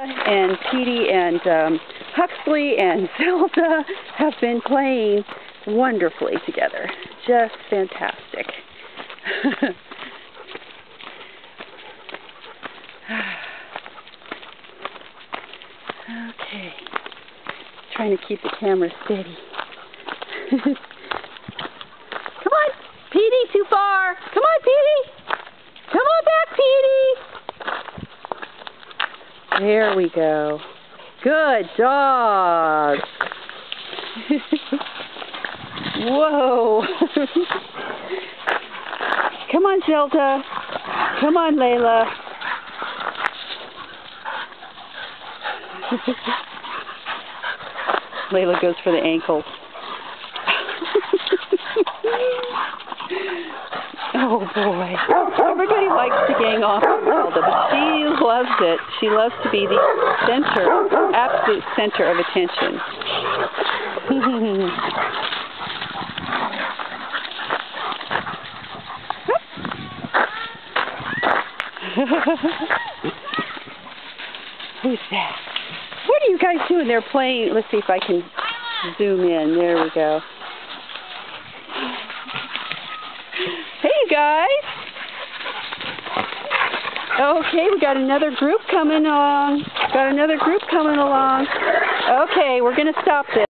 And Petey and Huxley and Zelda have been playing wonderfully together. Just fantastic. Okay. Trying to keep the camera steady. Come on, Petey, too far. Come on, Petey. Come on back, Petey. There we go. Good dog. Whoa. Come on, Zelda. Come on, Layla. Layla goes for the ankles. Oh boy. Everybody likes to gang off on Zelda, but she loves it. She loves to be the center, absolute center of attention. Who's that? What are you guys doing? They're playing. Let's see if I can zoom in. There we go. Hey, you guys. Okay, we got another group coming along. Okay, we're going to stop this.